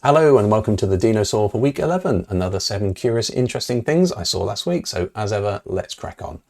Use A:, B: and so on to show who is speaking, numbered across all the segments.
A: Hello and welcome to the Dinosaw for week 11, another 7 curious, interesting things I saw last week. So as ever, let's crack on.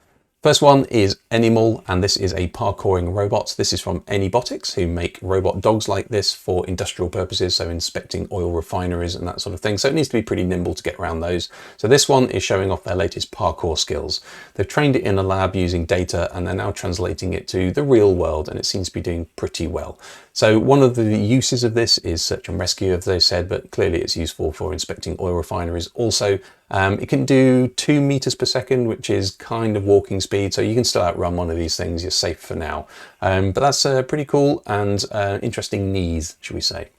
A: First one is ANYmal, and this is a parkouring robot. This is from ANYbotics, who make robot dogs like this for industrial purposes, so inspecting oil refineries and that sort of thing. So it needs to be pretty nimble to get around those. So this one is showing off their latest parkour skills. They've trained it in a lab using data, and they're now translating it to the real world, and it seems to be doing pretty well. So one of the uses of this is search and rescue, as they said, but clearly it's useful for inspecting oil refineries also. It can do 2 meters per second, which is kind of walking speed, so you can still outrun one of these things. You're safe for now. But that's pretty cool and interesting news, should we say.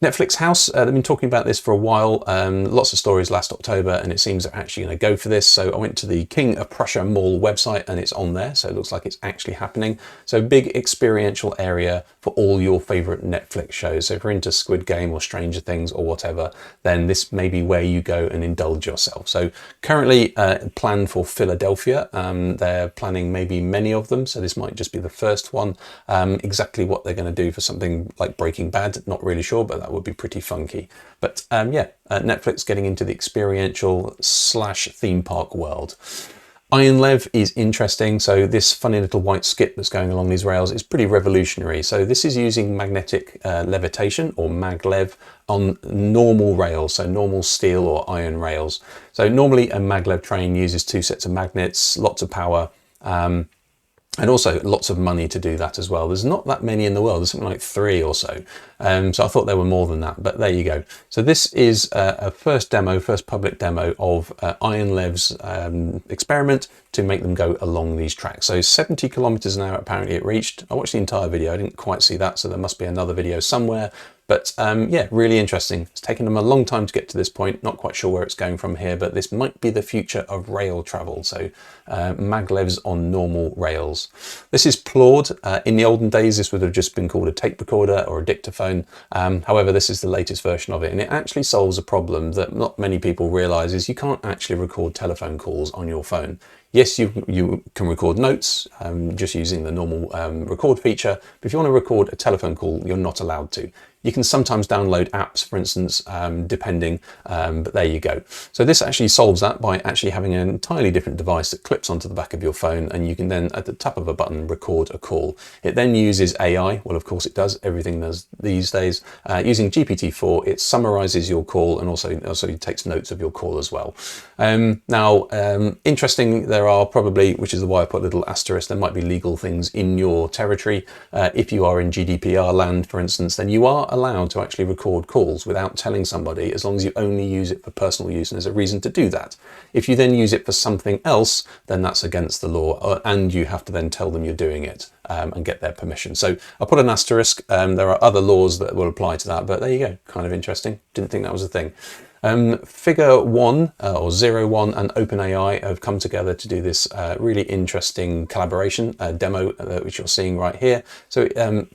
A: Netflix House, they've been talking about this for a while, lots of stories last October, and it seems they're actually going to go for this. So I went to the King of Prussia Mall website and it's on there, so it looks like it's actually happening. So big experiential area for all your favorite Netflix shows. So if you're into Squid Game or Stranger Things or whatever, then this may be where you go and indulge yourself. So currently planned for Philadelphia. They're planning maybe many of them, so this might just be the first one. Exactly what they're going to do for something like Breaking Bad, not really sure, but that would be pretty funky. But Netflix getting into the experiential / theme park world. IronLev is interesting. So this funny little white skip that's going along these rails is pretty revolutionary. So this is using magnetic levitation, or Maglev, on normal rails, so normal steel or iron rails. So normally a Maglev train uses 2 sets of magnets, lots of power, and also lots of money to do that as well. There's not that many in the world. There's something like 3 or so. So I thought there were more than that, but there you go. So this is a first public demo of IronLev's experiment to make them go along these tracks. So 70 kilometers an hour apparently it reached. I watched the entire video. I didn't quite see that, so there must be another video somewhere. But yeah, really interesting. It's taken them a long time to get to this point. Not quite sure where it's going from here, but this might be the future of rail travel. So Maglevs on normal rails. This is Plaud. In the olden days, this would have just been called a tape recorder or a dictaphone. However, this is the latest version of it, and it actually solves a problem that not many people realize is you can't actually record telephone calls on your phone. Yes, you can record notes just using the normal record feature, but if you want to record a telephone call, you're not allowed to. You can sometimes download apps, for instance, depending, but there you go. So this actually solves that by actually having an entirely different device that clips onto the back of your phone, and you can then, at the tap of a button, record a call. It then uses AI. Well, of course it does. Everything does these days. Using GPT-4, it summarizes your call and also takes notes of your call as well. Interesting, there are probably, which is why I put a little asterisk, there might be legal things in your territory. If you are in GDPR land, for instance, then you are allowed to actually record calls without telling somebody, as long as you only use it for personal use and there's a reason to do that. If you then use it for something else, then that's against the law, and you have to then tell them you're doing it and get their permission. So I put an asterisk. There are other laws that will apply to that, but there you go. Kind of interesting. Didn't think that was a thing. Figure 1 or 01 and OpenAI have come together to do this really interesting collaboration demo, which you're seeing right here. So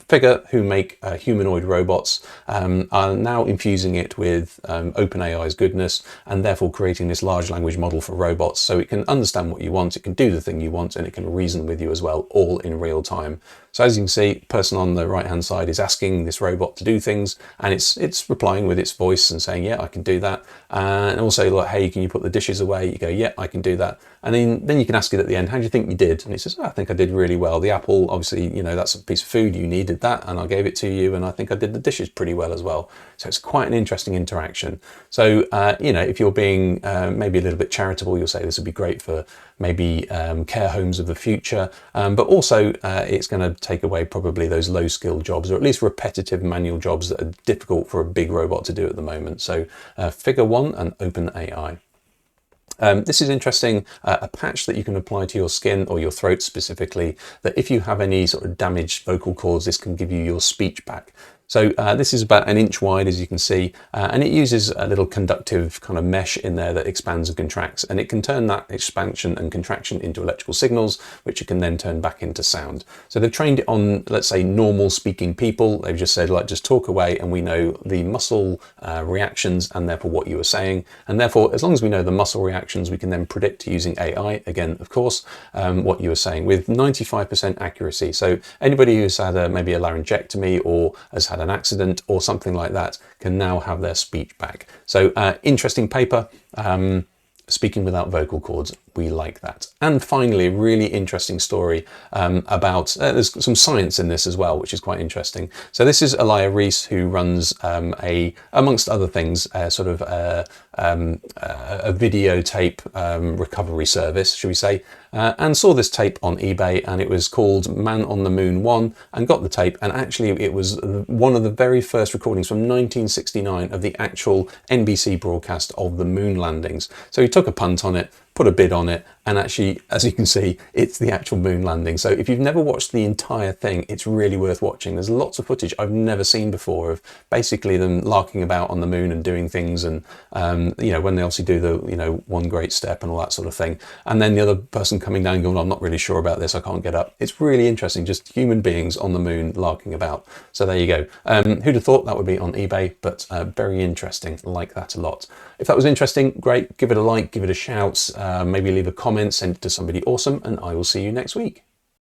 A: Figure, who make humanoid robots, are now infusing it with OpenAI's goodness, and therefore creating this large language model for robots, so it can understand what you want, it can do the thing you want, and it can reason with you as well, all in real time. So as you can see, person on the right hand side is asking this robot to do things, and it's replying with its voice and saying, yeah, I can do that. And also like, hey, can you put the dishes away? You go, yeah, I can do that. And then you can ask it at the end, how do you think you did? And it says, oh, I think I did really well. The apple, obviously, you know, that's a piece of food, you needed that, and I gave it to you, and I think I did the dishes pretty well as well. So it's quite an interesting interaction. So, you know, if you're being maybe a little bit charitable, you'll say this would be great for maybe care homes of the future, but also it's going to take away probably those low skill jobs, or at least repetitive manual jobs that are difficult for a big robot to do at the moment. So Figure 1 and OpenAI. This is interesting, a patch that you can apply to your skin or your throat specifically, that if you have any sort of damaged vocal cords, this can give you your speech back. So this is about 1 inch wide, as you can see, and it uses a little conductive kind of mesh in there that expands and contracts, and it can turn that expansion and contraction into electrical signals, which it can then turn back into sound. So they've trained it on, let's say, normal speaking people. They've just said, like, just talk away, and we know the muscle reactions and therefore what you are saying. And therefore, as long as we know the muscle reactions, we can then predict using AI, again, of course, what you are saying with 95% accuracy. So anybody who's had maybe a laryngectomy or has had had an accident or something like that can now have their speech back. So interesting paper. Speaking without vocal cords, we like that. And finally, a really interesting story about, there's some science in this as well, which is quite interesting. So this is Elia Reese, who runs amongst other things, sort of a videotape recovery service, should we say, and saw this tape on eBay, and it was called Man on the Moon 1, and got the tape, and actually it was one of the very first recordings from 1969 of the actual NBC broadcast of the moon landings. So he took a punt on it, put a bid on it, and actually, as you can see, it's the actual moon landing. So if you've never watched the entire thing, it's really worth watching. There's lots of footage I've never seen before of basically them larking about on the moon and doing things, and you know, when they obviously do the, you know, one great step and all that sort of thing, and then the other person coming down going, I'm not really sure about this, I can't get up. It's really interesting, just human beings on the moon larking about. So there you go. Who'd have thought that would be on eBay, but very interesting. Like that a lot. If that was interesting, great, give it a like, give it a shout, maybe leave a comment, send it to somebody awesome, and I will see you next week.